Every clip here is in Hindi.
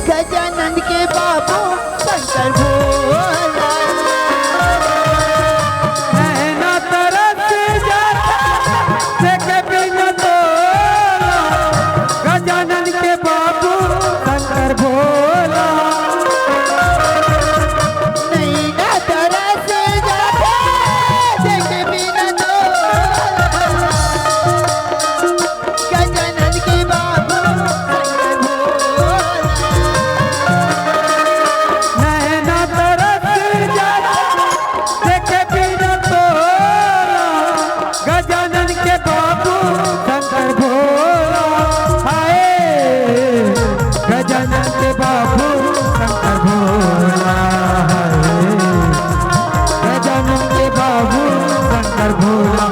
गजानंद के बाबू शंकर भोला नैना तरस जाता देखे बिना तोला गजानंद के बाबू शंकर भोला नैना तरस जाता देखे बिना तोला गजानंद के बाबू शंकर भोला नैना तरस जाता देखे बिना तोला गजानन के बाबू शंकर भोला हाय गजानन के बाबू शंकर भोला हाय गजानन के बाबू शंकर भोला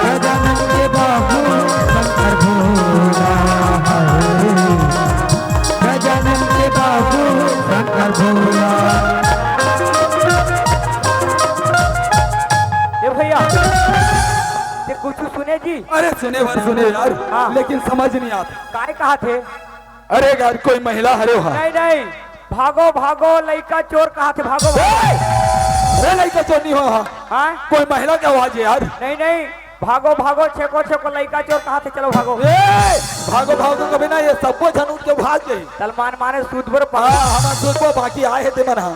गजानन के बाबू शंकर भोला हाय गजानन के बाबू शंकर भोला। ये भैया ये कुछ सुने जी। अरे सुने बार सुने यार हाँ। लेकिन समझ नहीं आता। काय कहा थे? अरे यार कोई महिला हरे हो नहीं नहीं भागो भागो लड़का चोर कहा थे भागो भागो। अरे नहीं का चोर नहीं हो हाँ कोई महिला क्या आवाज है यार। नहीं नहीं भागो भागो छेको छेको लड़का चोर कहा थे चलो भागो। भागो भागो कभी ना ये सबको झनूट के भाग गई। सलमान माने सूद पर हमारे दूध को बाकी आए है ते मना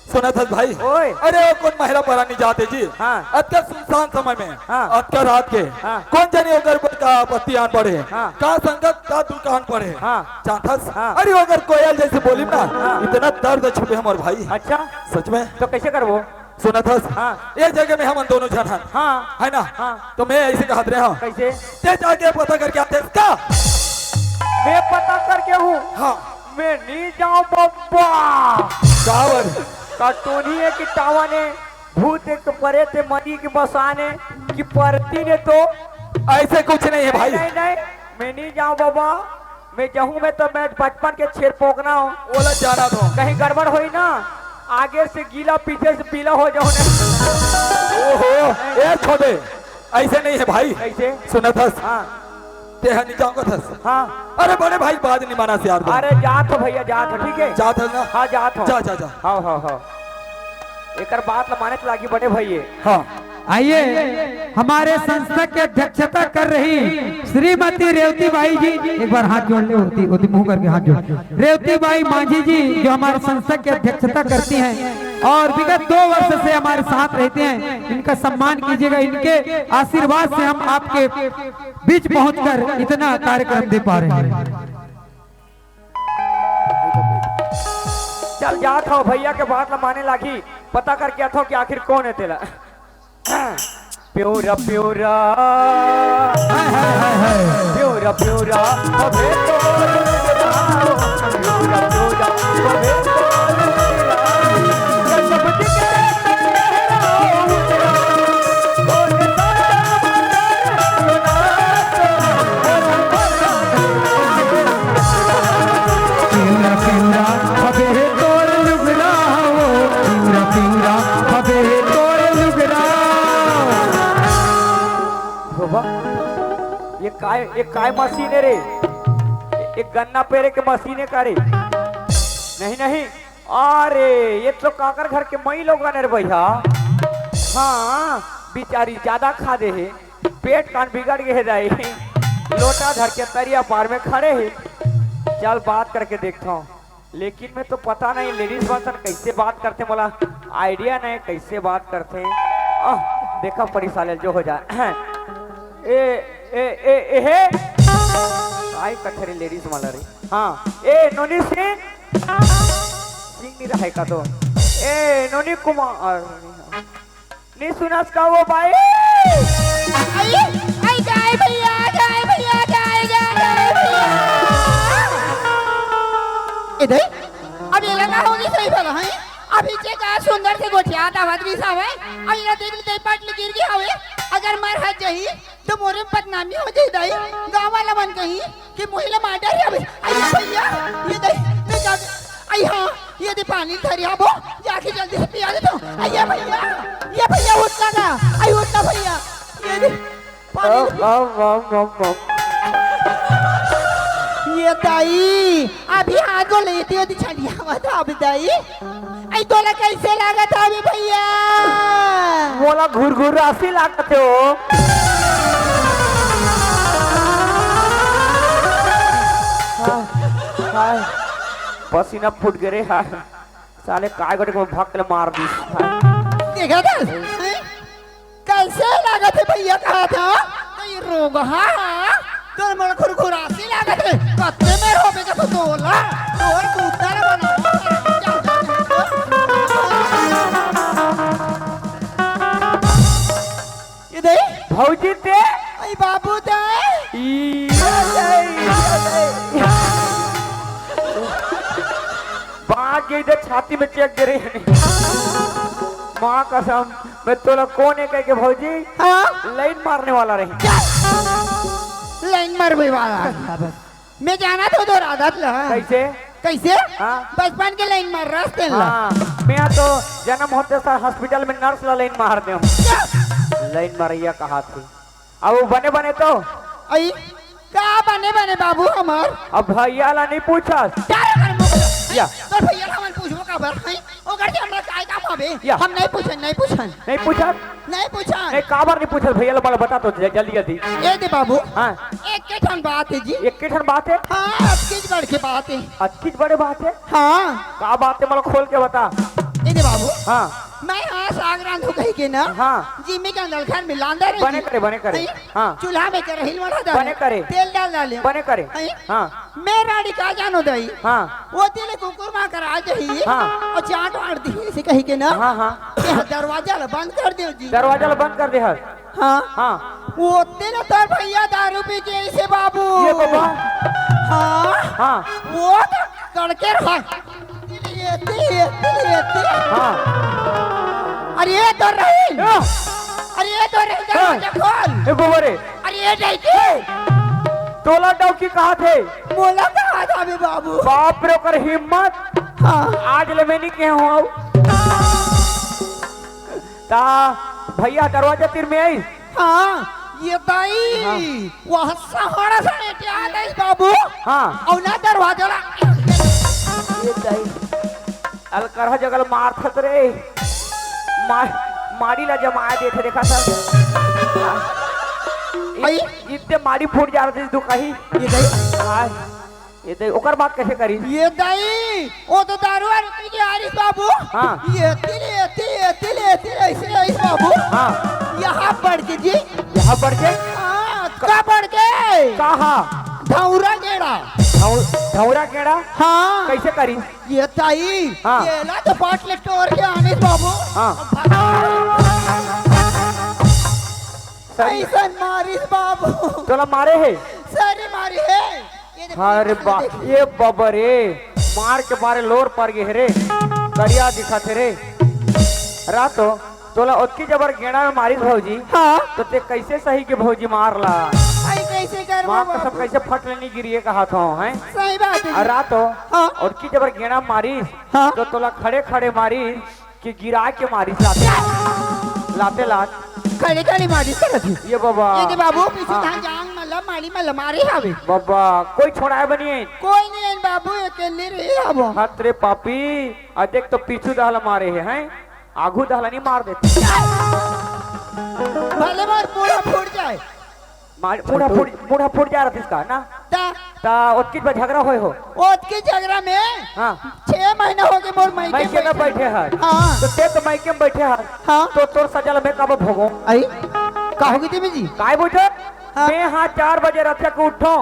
सुना था भाई। ओए अरे वो कौन महिला परा नहीं जाते जी। हाँ। अत्या सुनसान समय में हाँ। अत्या रात के हाँ। कौन जाने अगर का पत्ती आन पड़े हाँ। का संगत का दुकान पड़े हाँ। चांथस हाँ। अरे अगर कोयल जैसे बोली ना हाँ। इतना दर्द छुपे हमारे भाई। अच्छा सच में तो कैसे करबो? सुना था हाँ। एक जगह में हम दोनों जन हैं हाँ है ना। हाँ। तो मैं ऐसे कहते रहे हाँ कैसे? ते जाके पता करके आते इसका मैं पता करके हूँ। हाँ मैं नहीं जाऊँ बब्बा कावर कार्टूनी है कि टावा ने भूत एक परे थे मनी की बसाने की परती ने तो ऐसे कुछ नहीं है भाई। नहीं नहीं मैं नहीं जाऊँ बाबा। मैं जाऊँ मैं तो मैं बचपन के छेर पोकना हूँ। ओला जाना तो कहीं गड़बड़ हुई ना आगे से गीला पीछे से पीला हो जाओ ना। ओहो ए छोटे ऐसे नहीं है भाई। कैसे? सुना था हाँ ते नहीं जाऊंगा था। हाँ अरे बड़े भाई बात नहीं माना से यार। अरे जात हो भैया जात हो ठीक है। जात है ना। हाँ जात हो जा जा जा हाँ हाँ हाँ एक बात लमाने तो लागी बड़े भैये। हाँ आइए हमारे संस्था की अध्यक्षता कर रही श्रीमती रेवती बाई जी एक बार हाथ जोड़ ले होती होती मुंह करके हाथ जोड़ रेवती बाई मांझी जी जो हमारे संस्था की अध्यक्षता करती हैं और विगत 2 वर्ष से हमारे साथ रहते हैं। इनका सम्मान कीजिएगा। इनके आशीर्वाद से हम आपके बीच पहुंचकर इतना कार्यक्रम दे पा रहे हैं। चल जात हो भैया के बात लमाने लागी पता करके आता कि आखिर कौन है तेरा। प्योरा प्योरा प्योरा प्योरा अबे तो प्योरा प्योरा अबे तो सब दिखे ये काय मशीन है रे? एक गन्ना पेरे के मशीन है का रे? नहीं नहीं अरे ये तो काकर घर के मई लोग रे भैया। हाँ बिचारी ज्यादा खा दे है पेट कान बिगड़ गए जाए लोटा धर के तरिया पार में खड़े है। चल बात करके देखता हूँ लेकिन मैं तो पता नहीं लेडीज पर्सन कैसे बात करते मला आइडिया नहीं कैसे बात करते हैं। देखा परिसाल जो हो जाए ए ए ए ए हे आई कठरी लेडीज मला रे। हाँ ए नोनी सिंह नहीं रहा का तो ए नोनी कुमार नहीं सुनास का वो भाई आई आई गाय भैया गाय भैया गाय गाय भैया इधर अब ये लगा होगी सही भला है अभी जे का सुंदर से गोठिया दावत भी सावे अब ये देख ले पाटल गिर गई हवे अगर मर हज जही तो मोरे बदनामी हो जाई दाई गांव वाला मन कही कि महिला मार है अब आई भैया ये दे मैं जा आई हां ये दे पानी धरिया बो जाके जल्दी से पिया दे तो आई भैया ये भैया उठना ना आई उठना भैया ये दे पानी ये दाई अभी हाथ को लेती होती छड़िया मत अभी दाई आई तोला कैसे लगा था अभी भैया मोला घुर घुर राशि लागते हो पसीना फूट गए हाय साले काय गटे को भक्त ले मार दी देखा था कैसे लगा थे भैया कहा था ये रोग हाँ तो मेरा खुरखुरासी लगा थे कत्ते में रोबे का तो तोला और कूदना बना ये दे भौजी ते आई बाबू दे बात ये इधर छाती में चेक गिरे माँ कसम मैं तोला कौन है कह के भौजी हाँ लाइन मारने वाला रही लाइन मार भाई वाला मैं जाना तो दो आदत ला कैसे कैसे हाँ? बचपन के लाइन मार रास्ते ला हाँ मैं तो जन्म होते सार हॉस्पिटल में नर्स ला लाइन मार दे लाइन मारिया कहा थी अब वो बने बने तो आई का बने बने बाबू हमार अब भैया ला नहीं पूछा या तो भैया हमन पूछबो का बार है ओकर से हमरा काय काम हबे या। हम नहीं पूछन नहीं पूछा नहीं काबर नहीं पूछा भैया ला बता तो जल्दी जल्दी ए दे बाबू हाँ एक के ठन बात है जी एक के ठन बात है हां आपकी बड़ के बात है अच्छी बड़े बात है हां का बात है मतलब खोल के बता ए दे बाबू हाँ मैं हां साग रांधू कही के ना हाँ जिम्मे के अंदर खान में लांदा रही बने करे हाँ चूल्हा में कर हिल वाला डाल बने करे तेल डाले बने करे हैं? हाँ मैं रानी का जानो दई हाँ वो तेले कुकुर मां कर आ जही हाँ। और चाट वाट दी से कही के ना हाँ हाँ ये दरवाजा ला बंद कर दियो जी दरवाजा ला बंद कर दे हर हाँ हाँ वो तेरा तार भैया दारू पी के ऐसे बाबू ये बाबा हाँ हाँ वो तो तड़के रहा ये हाँ अरे ये तो रही अरे ये तो रही दरवाजा खोल ए गोबरे अरे ये नहीं थी तोला डौकी कहा थे मोला कहा था बे बाबू बाप रे कर हिम्मत हाँ आज ले मैं नहीं कहे हूँ ता भैया दरवाजा तीर में आई हाँ ये दाई वहाँ सहारा सा लेके आ गई बाबू हाँ और ना दरवाजा ला ये दाई अलकरहा जगल मार थत रे मारी ला जमाया देखे देखा था इतने मारी फूट जा रही तू कहीं ये दाई ये दाई ओकर बात कैसे करी ये दाई वो तो दारू आ रही की आ रही बाबू हाँ ये तिल ऐसे बाबू हाँ यहाँ बढ़ के जी यहाँ बढ़ के हाँ का बढ़ के कहा धौरा गेड़ा धौरा केड़ा हाँ कैसे करी ये ताई हाँ। ये ला तो पाट लेफ्ट के आने बाबू हाँ सही ऐसा मारिस बाबू तोला मारे है सारी मारी है ये देखो, अरे बा ये बबरे मार के मारे लोर पर गए रे करिया दिखा थे रे रातो तोला उतकी जबर गेड़ा में मारी भौजी हाँ तो ते कैसे सही के भौजी मार ला आई कैसे कर माँ का सब कैसे फट लेनी गिरी का हाथ हो हैं सही बात है और रातो हाँ। उतकी जबर गेड़ा मारीस हाँ। तो तोला खड़े खड़े मारीस कि गिरा के मारीस लाते लाते लात खड़ी खड़ी मारी करत है ये बाबा ये दे बाबू पीछे हाँ। धान जांग मतलब मारी मतलब मारे हवे बाबा कोई छोड़ाए बनिए कोई नहीं है बाबू अकेले रहे अब हत रे पापी आ देख तो पीछू दहला मारे हैं आगू दहला नहीं मार देते भले बार पूरा फूट जाए बूढ़ा फूट जा रहा इसका ना ता ता उसकी पर झगड़ा होए हो ओत के झगड़ा में हाँ 6 महीना हो गए मोर मायके में बैठे हैं हाँ तो ते तो मायके में बैठे हैं हाँ तो तोर सजल में कब भोगो आई कहोगी तुम जी काय बुझो हाँ। मैं हाँ 4 बजे रथे को उठो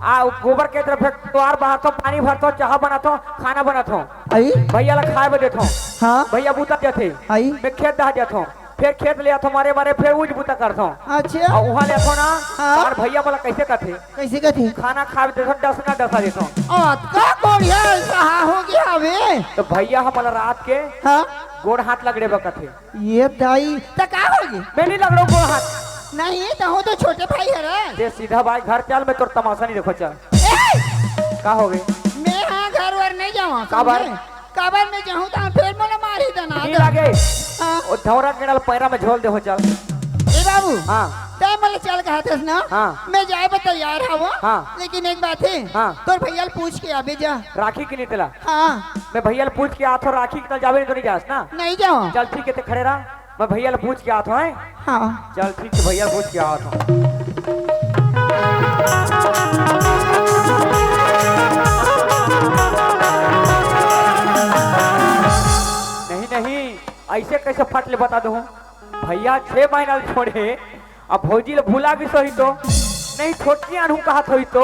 आ गोबर के तरफ द्वार बहातो पानी भरतो चाह बनातो खाना बनातो आई भैया ला खाए बदे थो हाँ भैया बूता जाते आई मैं खेत दहा जाता हूँ फिर खेत ले आता मारे मारे फिर उज बूता करता हूँ अच्छा और वहाँ ले आता ना हाँ। और भैया बोला कैसे करते कैसे कहते खाना खा देता दस ना डसा देता हूँ का कोड़िया कहा हो गया हवे तो भैया हमारा रात के हाँ गोड़ हाथ लगड़े बकथे ये दाई तो का होगी मैं नहीं लगड़ो गोड़ हाथ नहीं तो हो तो छोटे भाई है रे ये सीधा भाई घर चल मैं तोर तमाशा नहीं देखो चल का हो गई मैं हाँ घर वर नहीं जाऊँ काबर? काबर में जाऊँ तो फिर मोला मारी देना नहीं लगे हाँ ओ धौरा केड़ल पैरा में झोल दे हो चल ए बाबू हाँ तय मला चल कहा था ना हाँ। मैं जाए बता तैयार हूँ हाँ। लेकिन एक बात है हाँ। तो भैया पूछ के अबे जा राखी के नहीं तेला हाँ मैं भैया ले पूछ के आता हूँ राखी के जावे नहीं तो नहीं जास ना नहीं जाऊँ चल ठीक है ते खड़े रहा मैं भैया ले पूछ के आता हूँ हाँ चल ठीक है भैया पूछ के आता हूँ नहीं नहीं ऐसे कैसे फट ले बता दो भैया 6 महीना छोड़े अब भौजी ले भूला भी सही तो नहीं छोटकी अनहू कहा थोई तो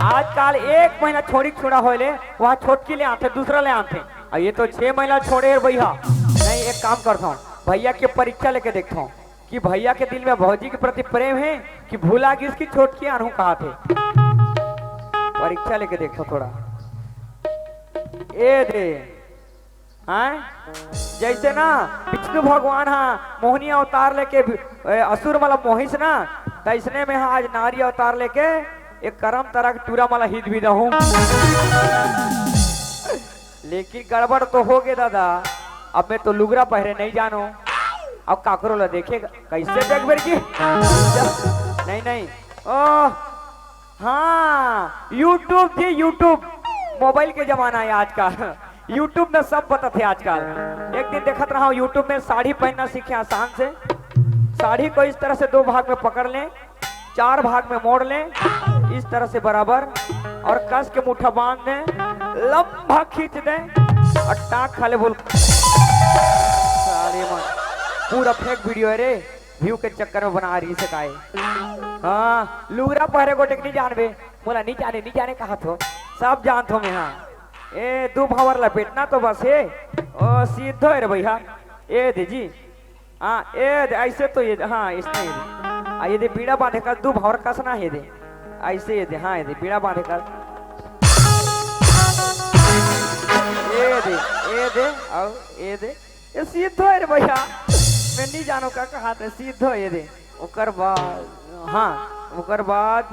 आजकल 1 महीना छोड़ी छोड़ा होले वहाँ छोटकी ले आते दूसरा ले आते और ये तो 6 महीना छोड़े भैया नहीं एक काम करता हूँ भैया की परीक्षा लेके देखता हूँ कि भैया के दिल में भौजी के प्रति प्रेम है कि भूला कि इसकी छोटकी अनहू कहा थे परीक्षा लेके देखो थोड़ा ए दे हाँ जैसे ना विष्णु भगवान हाँ मोहिनी अवतार लेके असुर मला मोहिस ना तैसने में हाँ आज नारी अवतार लेके एक करम तरह टूरा मला हित भी रहूं लेकिन गड़बड़ तो हो गए दादा अब मैं तो लुगरा पहरे नहीं जानो अब काकरो ला देखेगा कैसे बैग बेर की नहीं नहीं ओ हाँ यूट्यूब जी यूट्यूब मोबाइल के जमाना है आजकल यूट्यूब में सब पता थे आजकल एक दिन देखत रहा हूँ यूट्यूब में साड़ी पहनना सीखे आसान से साड़ी को इस तरह से 2 भाग में पकड़ लें 4 भाग में मोड़ लें इस तरह से बराबर और कस के मुट्ठा बांध दें लंबा खींच दें और टाक खाले बोल सारे मन पूरा फेक वीडियो है रे व्यू के चक्कर में बना रही से काहे हाँ लुगरा पहरे को टेक नहीं जानबे बोला नहीं जाने कहा तो सब जानतो मैं हाँ ए 2 भावर लपेटना तो बस है ओ सीधो है रे भैया ए दे जी हाँ ए दे ऐसे तो ये हाँ इसने ये दे बीड़ा बांधे कर 2 भावर कसना है दे ऐसे ये दे हाँ ये दे बीड़ा बांधे कर ए दे और ए दे ये सीधो है रे भैया मैं नहीं जानो का कहा था सीधो ये दे ओकर बाद हाँ ओकर बाद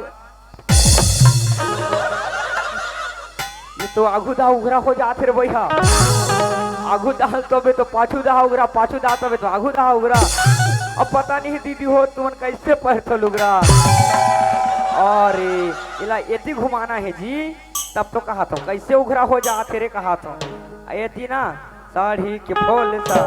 ये तो आगू दा उगरा हो जाते रे भैया आगू दा तो बे तो पाछू दा उगरा पाछू दा तो बे तो आगू दा उगरा अब पता नहीं दीदी हो तुमन कैसे पहरतो लुगरा और इला एती घुमाना है जी तब तो कहा तो कैसे उगरा हो जाते रे कहा तो एती ना साड़ी के फूल सा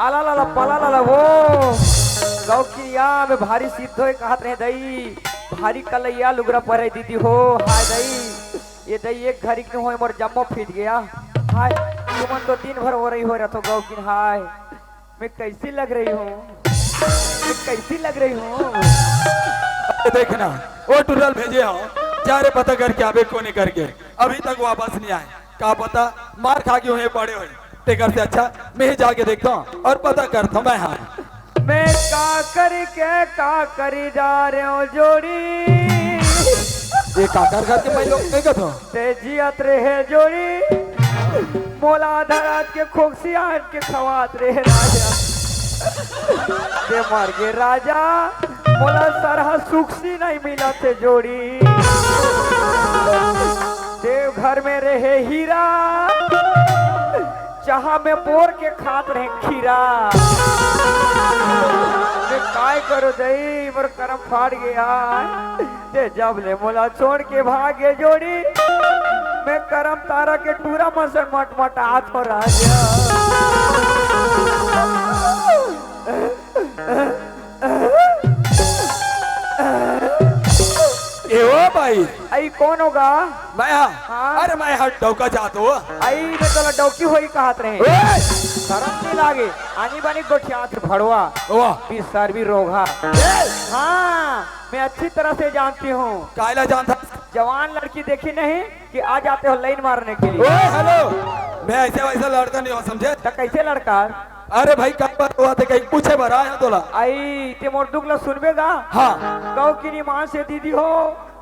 आला लाला पला लाला वो गौकिया में भारी सिद्धो कहा रहे दई भारी कलैया लुगरा परे दीदी हो हाय दई ये दई एक घड़ी क्यों हो मोर जम्मो फीट गया हाय तुमन तो दिन भर हो रही हो रहा तो गौकिन हाय मैं कैसी लग रही हूँ मैं कैसी लग रही हूँ देखना वो टुरल भेजे हो जा रे पता करके आवे को नहीं करके अभी तक वापस नहीं आए का पता मार खा के हुए पड़े हुए टेकर से अच्छा मैं ही जाके देखता हूँ और पता करता हूँ मैं हाँ मैं का करी जा रहे हो जोड़ी ये काकर करके मैं लोग नहीं कहता तेजियत रहे जोड़ी मोला धरात के खोक्सिया के खवात रहे राजा दे मार के राजा मोला सरहा सुखसी नहीं मिला थे जोड़ी देव घर में रहे हीरा जहाँ में बोर के खात रहे खीरा काय करो दई मोर करम फाड़ गया ते जब ले मोला छोड़ के भागे जोड़ी मैं करम तारा के टूरा मसन मटमटात हो राजा। ए ओ भाई आई कौन होगा? मैं हाँ? अरे मैं हट डौका चाहता हूँ आई ने तोला डौकी होई कहत रहे। ओए! शरम नहीं लागे आनी बानी गोठियात भड़वा वाह बिसरवी रोगा। हाँ मैं अच्छी तरह से जानती हूँ। कायला जानता जवान लड़की देखी नहीं कि आ जाते हो लाइन मारने के लिए। ओए हेलो मैं ऐसे वैसा लड़का नहीं हो समझे। तो कैसे लड़का? अरे भाई कब बात हुआ थे कहीं पूछे भरा है तोला। आई ते मोर दुख ला सुनबेगा। हाँ कहो कि नी मां से दीदी हो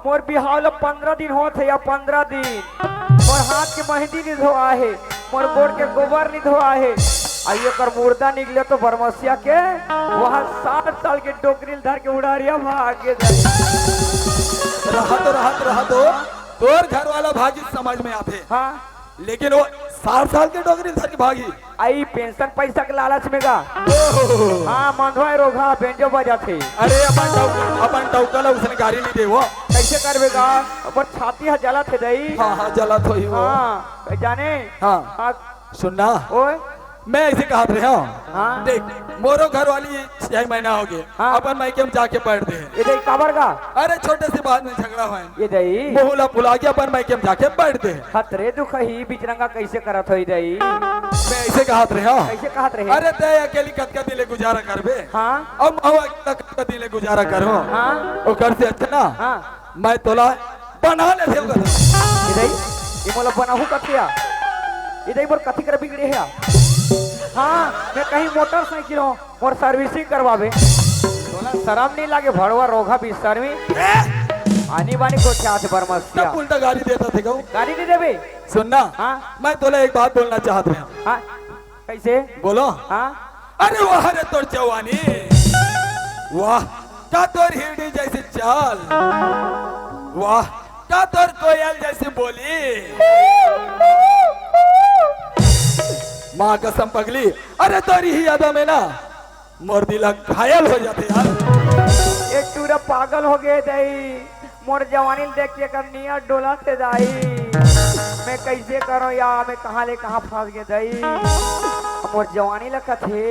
मोर बिहाव ला 15 दिन हो थे या 15 दिन मोर हाथ के मेहंदी नहीं धोआ है मोर गोड़ के गोबर नहीं धोआ है। आइयो कर मुर्दा निकले तो बरमसिया के वहाँ 60 साल के टोकरी धर के उड़ारिया भागे रहा तो तोर घर वाला भागी समझ में आते हाँ लेकिन वो 60 साल के डोगरी धर के भागी। आई पेंशन पैसा के लालच में गा। ओहो! हाँ मंधवा रोगा बेंजो बजा थे। अरे अपन टौकला उसने गाड़ी नहीं दे वो कैसे करवेगा पर छाती हा जला थे दई। हाँ जला तो ही वो हाँ जाने हाँ सुनना ओए मैं ऐसे कहा रहे हूँ हाँ देख मोरो घर वाली 6 महीना हो गए हाँ। अपन मायके में जाके पढ़ते हैं। ये दई काबर का अरे छोटे से बाद में झगड़ा हुआ ये दई बहुला फुला के अपन मायके में जाके पढ़ते हैं। खतरे दुख ही बिचरंगा कैसे करत होई दई मैं ऐसे कहा रहे हूँ कैसे कहत रहे? अरे ते अकेली कतका दिले गुजारा करबे हाँ अब हम कतका दिले गुजारा करो हाँ ओ कर से अच्छा ना हाँ मैं तोला बना ले थे ये दई ये मोला बनाहू कथिया ये दई मोर कथी कर बिगड़े है। हाँ मैं कहीं मोटरसाइकिल हो और सर्विसिंग करवावे तोला शर्म नहीं लागे भड़वा रोगा बिसरवी आनी बानी को क्या थे बरमसिया सब उल्टा गाड़ी देता थे कहूँ गाड़ी नहीं देवे। सुनना हाँ मैं तोला एक बात बोलना चाहते हैं। हाँ कैसे बोलो हाँ अरे वाह रे तोर जवानी वाह का तोर हिरडी जैसे चाल वाह का तोर कोयल जैसे बोली माँ कसम पगली अरे तोरी ही यादा में ना मोर दिला घायल हो जाते यार। एक टूरा पागल हो गए दई मोर जवानी देख के कर निया डोला से दाई मैं कैसे करो या मैं कहाँ ले कहाँ फंस गए दई मोर जवानी लगा थे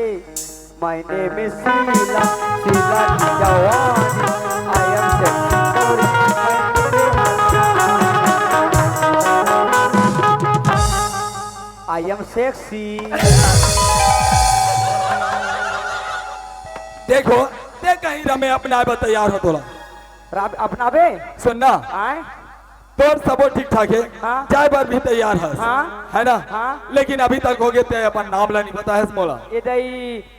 मैंने में सीला सीला की जवानी आई एम सेक्सी। देखो देख कहीं रमे अपने आप तैयार हो तोला अपना बे सुनना आए तोर सबो ठीक ठाक है हाँ। जाए बार भी तैयार है हाँ। है ना हाँ। लेकिन अभी तक हो गए ते अपन नाम ला नहीं पता है मोला। ये दई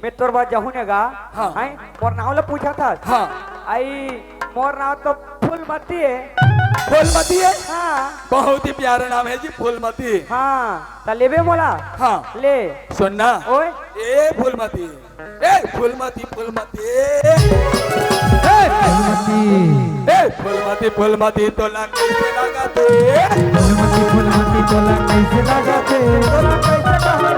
मैं तोर बात जाहू ने गा हाँ। आई मोर नाव ला पूछा था हाँ आई मोर नाव तो फूलमती है। फूलमती है हाँ बहुत ही प्यारा नाम है जी फूलमती। हाँ तो लेबे मोला हाँ ले सुनना ओए ए फूलमती फूलमती फूलमती फूलमती फूलमती तोला कैसे लगा तू फूलमती तोला कैसे लगाते तोला कैसे कहा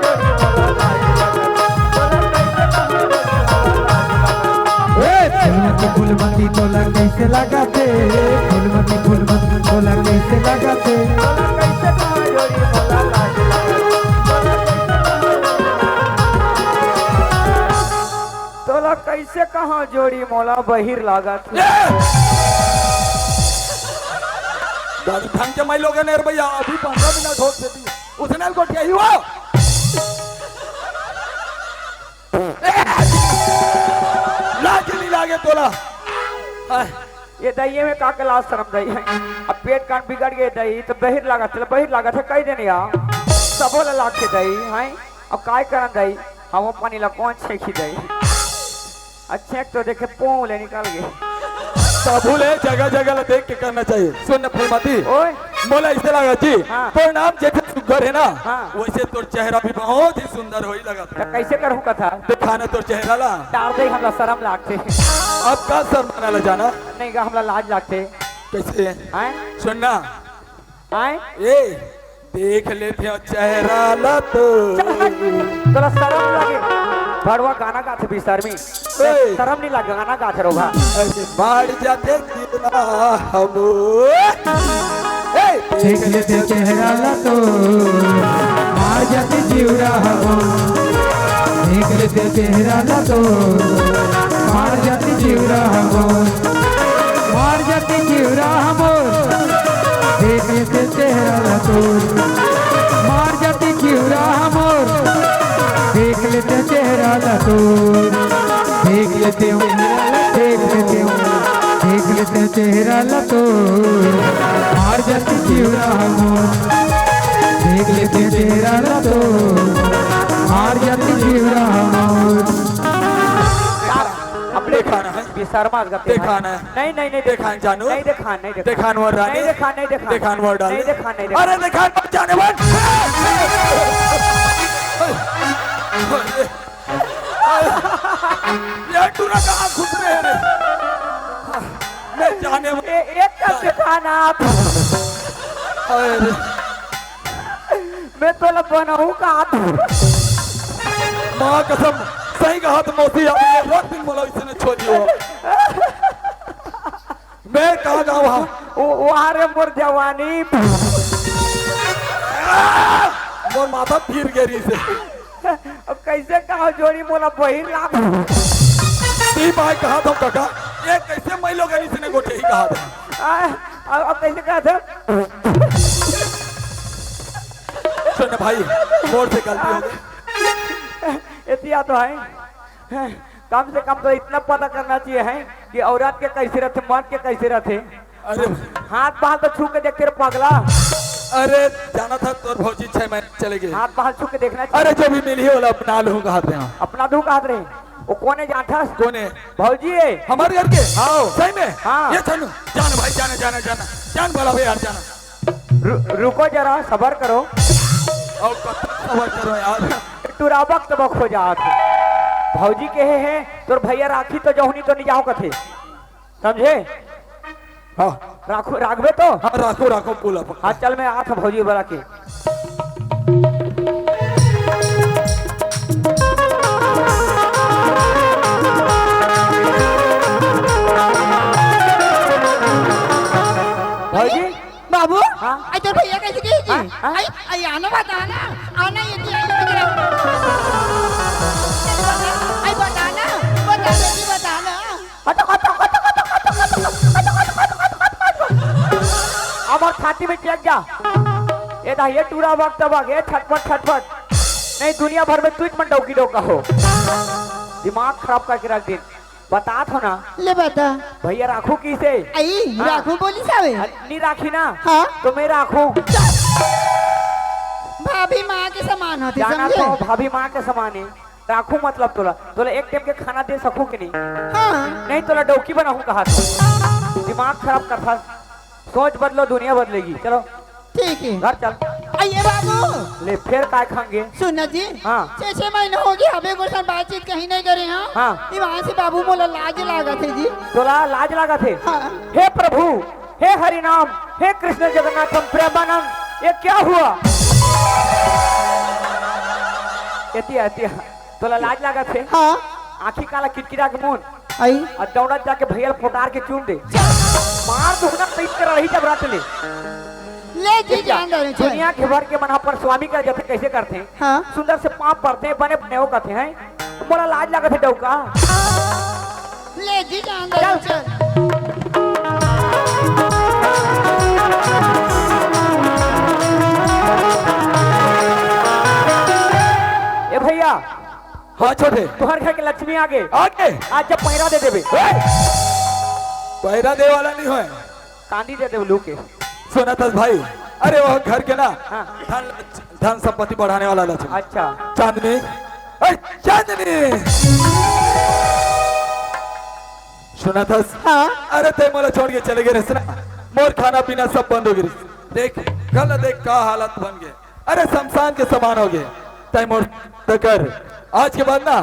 फूलमती तोला कैसे लगाते फूलमती तोला कैसे लगाते तोला कैसे कहा जोड़ी मोला लाज तोला कैसे कहा जोड़ी मोला बहिर लागा थी। गाड़ी ढंग के मैं लोग ने भैया अभी 15 मिनट हो देती उसने को क्या हुआ लागे नहीं लागे तोला ये दही में का क्लास शर्म दही है अब पेट कान बिगड़ गए दही तो बहिर लगा चल बहिर लगा था कई दिन यार सबो ला लाग के दही है अब काय करन दही हम पानी ला कौन छेकी दही अच्छे तो देखे पोंव ले निकाल गए सबूल है जगह जगह देख के करना चाहिए। सुन फूलमती ओए मोला इसे लगा जी हाँ। तो नाम जैसे सुगर है ना हाँ। वैसे तोर चेहरा भी बहुत ही सुंदर हो ही लगा था। तो कैसे करूं कथा दिखाना तोर चेहरा ला डाल दे हमरा शर्म लागते अब का सर मना ला जाना नहीं गा हमरा लाज लागते कैसे हैं सुनना हैं ए देख लेते हो चेहरा ला तो तोला शर्म लागे भड़वा गाना गाते बिस्तार में शर्म नहीं लागे गाना गाते रोगा ऐसे बाढ़ जाते गिरा हम ए देख लेते चेहरा ला तो मार जाती जीवरा हो देख लेते चेहरा ला तो मार जाती जीवरा हो मार जाती जीवरा हो देख लेते चेहरा ला तो मार जाती जीवरा हो देख लेते चेहरा ला तो देख लेते देख लेते चेहरा ला तो मार जाती जीवरा हो देख लेते चेहरा ला तो मार जाती जीवरा हो अपने दिखाना है विशर्मा का दिखाना है नहीं नहीं नहीं दिखान जानू नहीं दिखान नहीं दिखान दिखान वो रानी नहीं दिखान नहीं दिखान दिखान वो डाल नहीं दिखान नहीं दिखान अरे दिखान मत जाने वाल ये टूरा कहाँ घुस रहे हैं मैं जाने एक का दिखाना आप अरे मैं तो बनाऊं कहाँ माँ कसम सही कहा तो मौसी आप ये रात दिन बोला इसने छोड़ी हो मैं कहाँ गया वहाँ रे मोर जवानी मोर माथा फिर गई से अब कैसे कहा जोड़ी मोला बहिर लाभ ती भाई कहा था काका ये कैसे मैं लोग इसने गोटे ही कहा था अब कैसे कहा था सुन भाई मोर से गलती हो गई इतिया तो है कम से कम तो इतना पता करना चाहिए है कि औरत के कैसे रहते मर्द के कैसे रहते अरे हाथ बाल तो छू के देखते रहे पगला अरे जाना था तोर भौजी 6 महीने चले गए हाथ बाल छू के देखना चाहिए अरे जो भी मिली वाला अपना लूँ कहा थे अपना धू हाथ रहे वो कौन जाता कौन है भौजी है हमारे घर के हाँ। सही में हाँ। ये चलो जान भाई जाना जाना जाना जान बोला भाई यार जाना रुको जरा सबर करो और सबर करो यार टूरा वक्त बक हो जात भौजी के है तोर भैया राखी तो जहुनी तो नहीं जाओ कथे समझे हाँ राखो राखबे तो हाँ राखो राखो पुला हाँ चल मैं आठ भौजी बरा के भौजी बाबू हाँ? आई तो भैया कैसे गई जी हाँ? हाँ? आई आई आना बताना आना ये जी आई बताना जी बताना আমার छाती में टेक जा ये दा ये टूरा वक्त तब ये छटपट छटपट नहीं दुनिया भर में तू मन डौकी डौका हो दिमाग खराब करके रख दे बता थो ना ले बता भैया राखू किसे आई हाँ। राखू बोली सावे नहीं राखी ना हाँ। तो मैं राखू भाभी माँ के समान होते जाना समझे तो भाभी माँ के समान है राखू मतलब तोला तोला एक टाइम के खाना दे सकूं कि नहीं हाँ नहीं तोला डौकी बनाऊं कहा दिमाग खराब कर था सोच बदलो दुनिया बदलेगी चलो ठीक है घर चल आइए बाबू ले फिर काय खाएंगे सुन जी हाँ। 6 महीने हो गए हमें कोई बातचीत कहीं नहीं करे हाँ हाँ। ये वहाँ से बाबू मोला लाज लागा थे जी तोला लाज लगा थे हाँ। हे प्रभु हे हरि नाम हे कृष्ण जगन्नाथम प्रेमानंद ये क्या हुआ एतिया एतिया तोला लाज लगा थे हाँ आँखी काला किटकिटा के मुंह आई और दौड़त जाके भैया फोटार के चूम दे मार दुखना पीट कर रही जब रात ले ले जी जान दे रहे दुनिया के भर के मना पर स्वामी का जैसे कैसे करते हैं हाँ सुंदर से पाप पड़ते हैं बने बने करते हैं मोला लाज लगा थे डौका ले जी जान दे रहे चल ए भैया हाँ छोटे तुहर घर के लक्ष्मी आगे आगे आज जब पैरा दे देवे पैरा दे वाला नहीं है कांदी दे देवे लू के सुना था भाई अरे वो घर के ना हाँ। धन धन संपत्ति बढ़ाने वाला लक्ष्मी अच्छा चांदनी अरे चांदनी सुना था हाँ अरे ते मोला छोड़ के चले गए सुना मोर खाना पीना सब बंद हो गई देख कल देख का हालत बन गए अरे शमशान के समान हो गए तय मोर तकर आज के बाद ना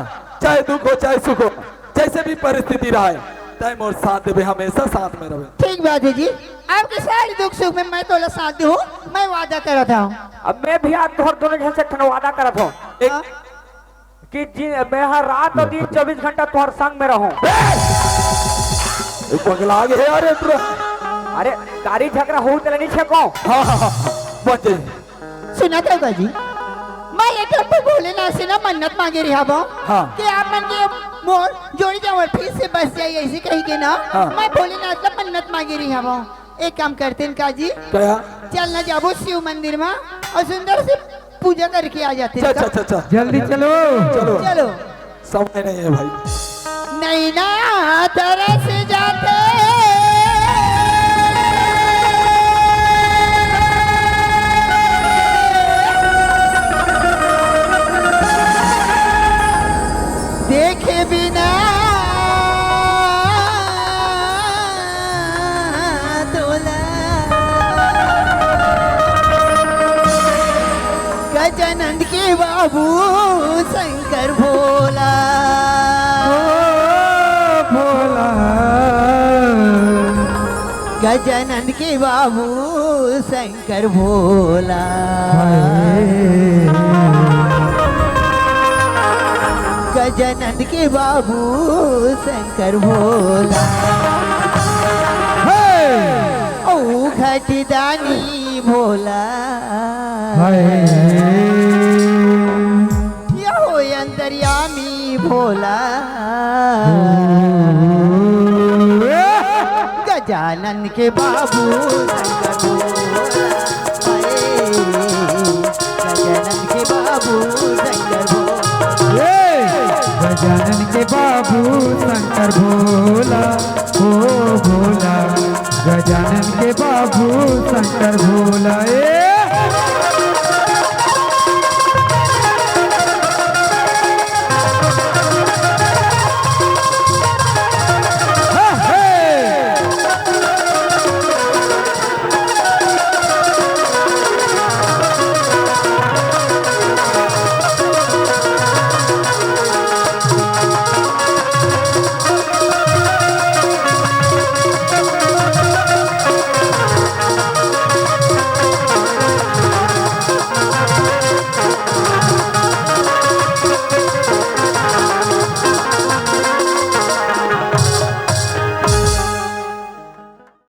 चाहे दुख हो चाहे सुख हो जैसे भी परिस्थिति रहा है तय मोर साथ देवे हमेशा साथ में रहे ठीक बात है जी आपके सारे दुख सुख में मैं तो साथ हूँ मैं वादा कर रहा था अब मैं भी आज तुहर दोनों जन से ठन वादा करत हूँ हाँ? कि मैं हर रात और दिन 24 घंटा तुहर संग में रहूं पगला गए अरे अरे गाड़ी झगड़ा हो तले नहीं छको हाँ हाँ हाँ बचे सुना था बाजी मैं ये तो भोलेनाथ से ना मन्नत मांगे रहा बो हाँ। कि आप मन के मोर जोड़ी जाओ फिर से बस जाइए ऐसे कही के ना हाँ। मैं भोलेनाथ का मन्नत मांगे रहा बो एक काम करते हैं काजी क्या चलना जाबो शिव मंदिर में और सुंदर से पूजा करके आ जाते हैं अच्छा अच्छा अच्छा जल्दी चलो चलो चलो समय नहीं है भाई नहीं ना तरस जाते देखे बिना तोला गजानंद के बाबू शंकर भोला भोला गजानंद के बाबू शंकर भोला गजानंद के बाबू शंकर भोला ओ घटदानी भोला यो अंतर्यामी भोला गजानन के बाबू